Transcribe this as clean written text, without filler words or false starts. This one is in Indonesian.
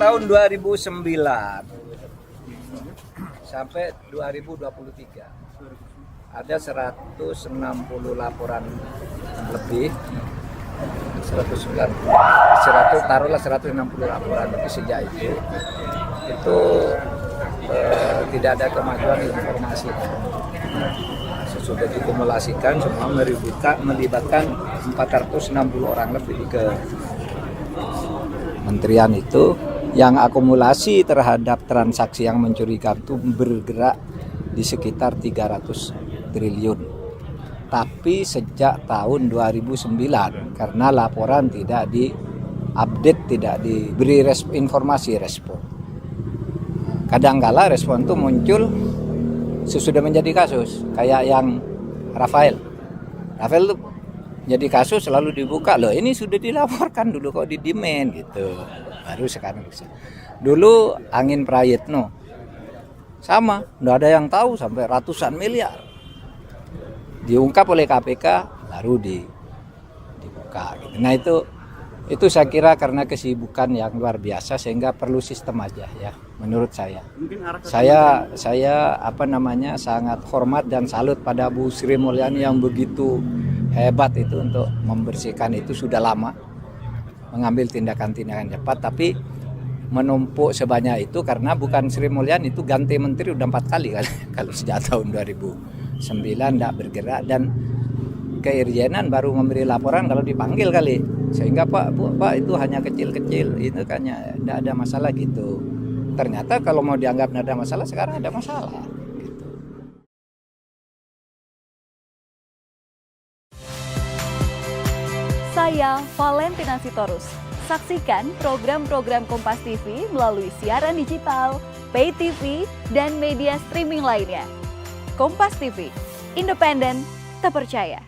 tahun 2009 sampai 2023 ada 160 laporan lebih, 160 laporan lebih sejak itu tidak ada kemajuan informasi. Sesudah dikumulasikan semua melibatkan 460 orang lebih ke kementerian itu, yang akumulasi terhadap transaksi yang mencurigakan itu bergerak di sekitar 300 triliun. Tapi sejak tahun 2009 karena laporan tidak diupdate, tidak diberi informasi respon. Kadangkala respon itu muncul sesudah menjadi kasus, kayak yang Rafael itu jadi kasus selalu dibuka, loh ini sudah dilaporkan dulu kok didemand gitu, baru sekarang bisa. Dulu Angin Prayitno sama, nggak ada yang tahu sampai ratusan miliar diungkap oleh KPK baru dibuka gitu. Nah itu saya kira karena kesibukan yang luar biasa sehingga perlu sistem aja ya menurut saya. Saya sangat hormat dan salut pada Bu Sri Mulyani yang begitu hebat itu untuk membersihkan itu, sudah lama mengambil tindakan-tindakan cepat, tapi menumpuk sebanyak itu karena bukan Sri Mulyani itu ganti menteri udah 4 kali kalau sejak tahun 2009 tidak bergerak, dan keirjenan baru memberi laporan kalau dipanggil kali, sehingga Pak itu hanya kecil-kecil itu kayaknya tidak ada masalah gitu. Ternyata kalau mau dianggap tidak ada masalah, sekarang ada masalah. Saya Valentina Sitorus. Saksikan program-program Kompas TV melalui siaran digital, pay TV, dan media streaming lainnya. Kompas TV, independen, terpercaya.